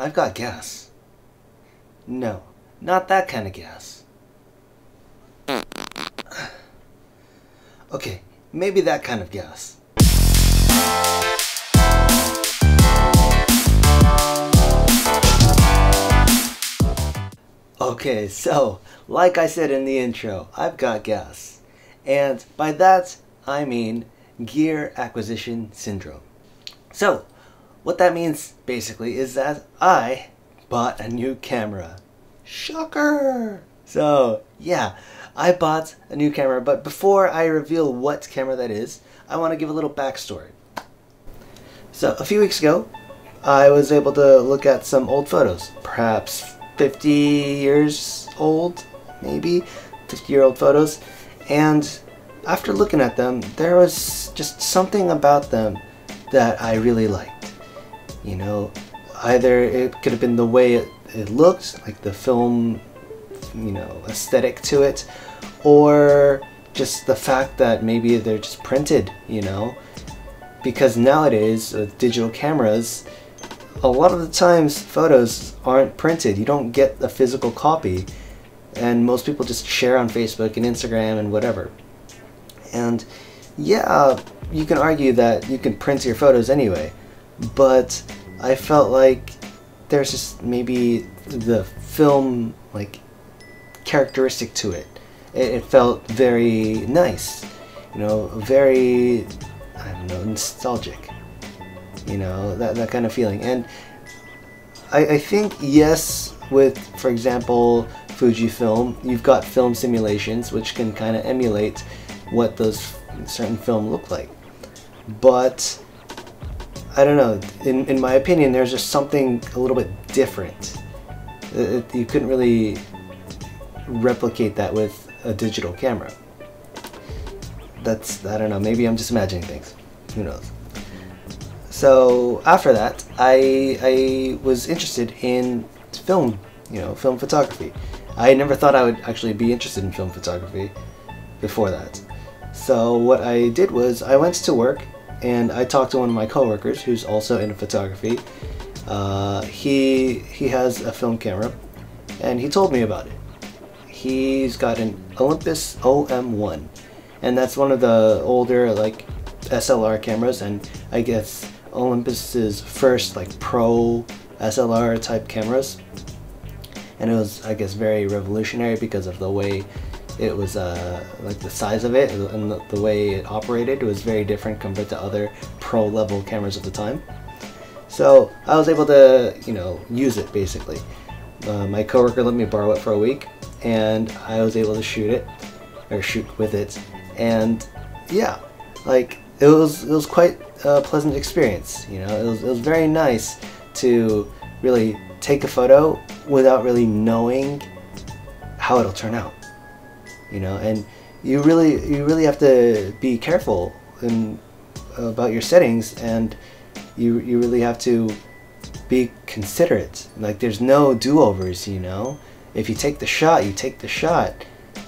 I've got gas. No, not that kind of gas. Okay, maybe that kind of gas. Okay, so, like I said in the intro, I've got gas. And by that, I mean gear acquisition syndrome. So, what that means, basically, is that I bought a new camera. Shocker! So, yeah, I bought a new camera, but before I reveal what camera that is, I want to give a little backstory. So, a few weeks ago, I was able to look at some old photos, perhaps 50 years old, maybe 50-year-old photos, and after looking at them, there was just something about them that I really liked. You know, either it could have been the way it looked, like the film, you know, aesthetic to it, or just the fact that maybe they're just printed, you know, because nowadays with digital cameras, a lot of the times photos aren't printed. You don't get a physical copy, and most people just share on Facebook and Instagram and whatever. And yeah, you can argue that you can print your photos anyway, but I felt like there's just maybe the film like characteristic to it. It felt very nice, you know, very, I don't know, nostalgic, you know, that kind of feeling. And I think, yes, with, for example, Fujifilm, you've got film simulations which can kind of emulate what those certain film look like. But I don't know, in my opinion, there's just something a little bit different. You couldn't really replicate that with a digital camera. That's, I don't know, maybe I'm just imagining things. Who knows? So after that, I was interested in film, you know, film photography. I never thought I would actually be interested in film photography before that. So what I did was I went to work and I talked to one of my coworkers who's also into photography. He has a film camera and he told me about it. He's got an Olympus OM1, and that's one of the older like SLR cameras, and I guess Olympus's first like pro SLR type cameras. And it was, I guess, very revolutionary because of the way it was, like the size of it and the way it operated. It was very different compared to other pro level cameras of the time. So I was able to, you know, use it basically. My coworker let me borrow it for a week, and I was able to shoot with it. And yeah, like it was quite a pleasant experience. You know, it was very nice to really take a photo without really knowing how it'll turn out. You know, and you really have to be careful about your settings, and you really have to be considerate. Like there's no do-overs, you know. If you take the shot, you take the shot,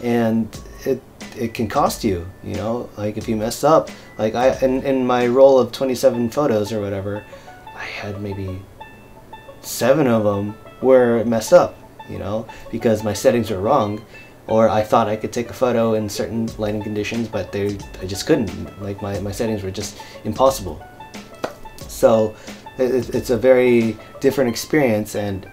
and it can cost you, you know. Like if you mess up, like in my roll of 27 photos or whatever, I had maybe 7 of them were messed up, you know, because my settings were wrong, or I thought I could take a photo in certain lighting conditions, but I just couldn't. Like my settings were just impossible. So it's a very different experience and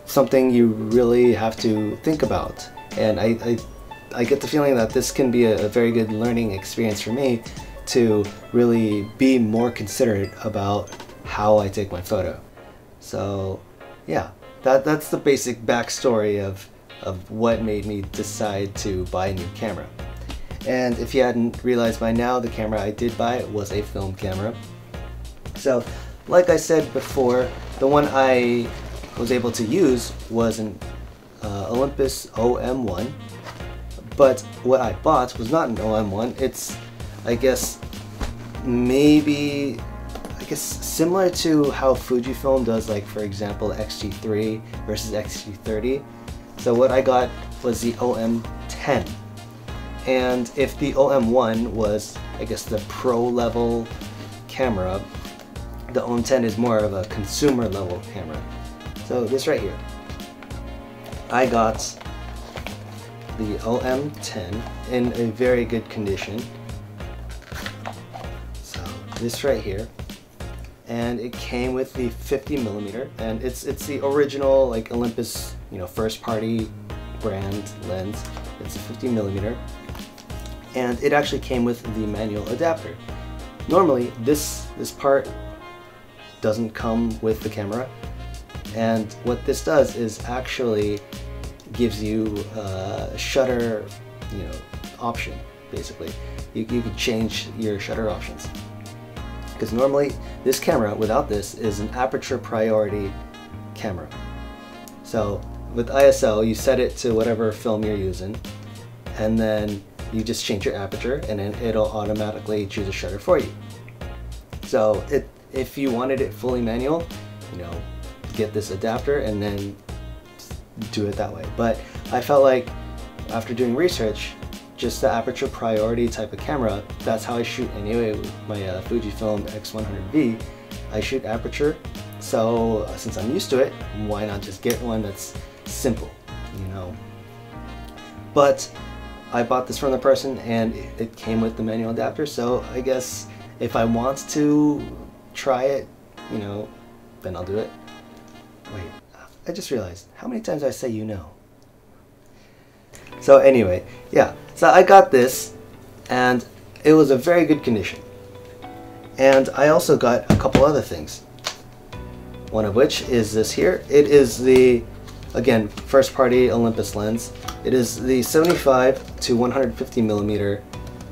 something you really have to think about. And I get the feeling that this can be a very good learning experience for me to really be more considerate about how I take my photo. So yeah, that's the basic backstory of what made me decide to buy a new camera. And if you hadn't realized by now, the camera I did buy was a film camera. So like I said before, the one I was able to use was an Olympus OM1, but what I bought was not an OM1. It's, I guess, similar to how Fujifilm does, like for example XG3 versus XG30. So what I got was the OM10. And if the OM1 was, I guess, the pro level camera, the OM10 is more of a consumer level camera. So this right here, I got the OM10 in a very good condition. So this right here, and it came with the 50mm, and it's the original like Olympus, you know, first party brand lens. It's a 50mm, and it actually came with the manual adapter. Normally this part doesn't come with the camera, and what this does is actually gives you a shutter, you know, option. Basically, you can change your shutter options, because normally this camera without this is an aperture priority camera. So with ISO, you set it to whatever film you're using, and then you just change your aperture, and then it'll automatically choose a shutter for you. So if you wanted it fully manual, you know, get this adapter and then do it that way. But I felt like after doing research, just the aperture priority type of camera, that's how I shoot anyway with my Fujifilm X100V. I shoot aperture, so since I'm used to it, why not just get one that's simple, you know? But I bought this from the person, and it came with the manual adapter, so I guess if I want to try it, you know, then I'll do it. Wait, I just realized, how many times I say you know? So anyway, yeah, so I got this, and it was a very good condition. And I also got a couple other things. One of which is this here. It is the, again, first party Olympus lens. It is the 75 to 150mm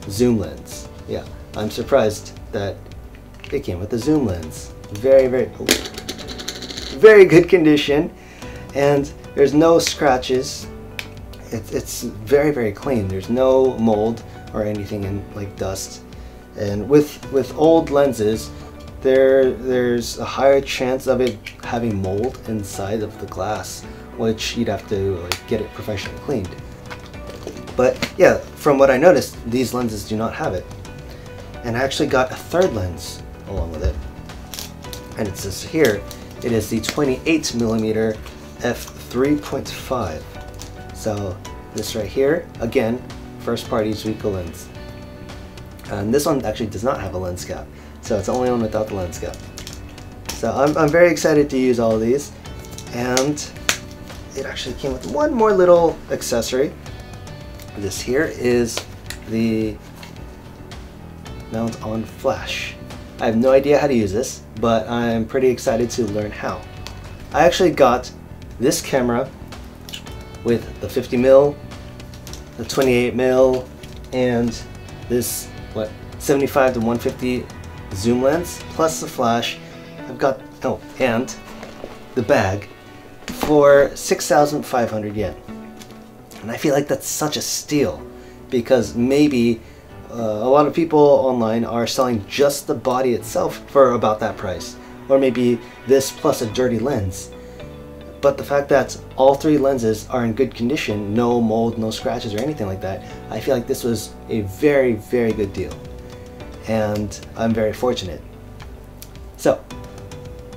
zoom lens. Yeah, I'm surprised that it came with the zoom lens. Very good condition, and there's no scratches. It's very clean. There's no mold or anything in like dust. And with old lenses, there's a higher chance of it having mold inside of the glass, which you'd have to like get it professionally cleaned. But yeah, from what I noticed, these lenses do not have it. And I actually got a third lens along with it, and it says here it is the 28mm f3.5. So this right here, again, first party Zuiko lens. And this one actually does not have a lens cap, so it's the only one without the lens cap. So I'm very excited to use all of these, and it actually came with one more little accessory. This here is the mount on flash. I have no idea how to use this, but I'm pretty excited to learn how. I actually got this camera with the 50mm, the 28mm, and this 75 to 150 zoom lens, plus the flash. I've got, oh, and the bag for 6,500 yen. And I feel like that's such a steal, because maybe a lot of people online are selling just the body itself for about that price, or maybe this plus a dirty lens. But the fact that all three lenses are in good condition, no mold, no scratches or anything like that, I feel like this was a very good deal. And I'm very fortunate. So,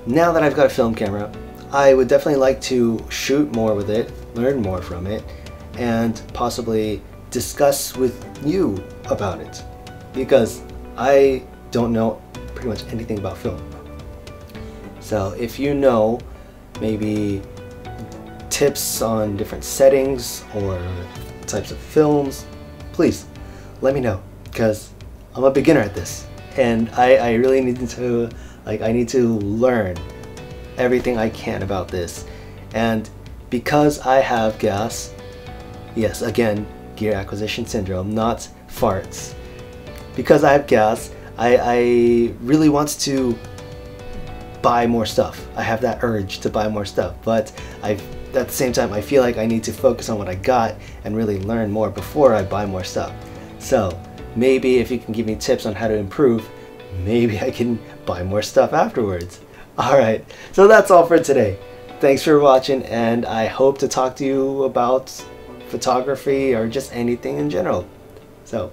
now that I've got a film camera, I would definitely like to shoot more with it, learn more from it, and possibly discuss with you about it. Because I don't know pretty much anything about film. So if you know maybe tips on different settings or types of films, please let me know, because I'm a beginner at this, and I really need to, I need to learn everything I can about this. And because I have gas, yes, again, gear acquisition syndrome, not farts. Because I have gas, I really want to buy more stuff. I have that urge to buy more stuff, but at the same time, I feel like I need to focus on what I got and really learn more before I buy more stuff. So maybe if you can give me tips on how to improve, maybe I can buy more stuff afterwards. Alright, so that's all for today. Thanks for watching, and I hope to talk to you about photography or just anything in general. So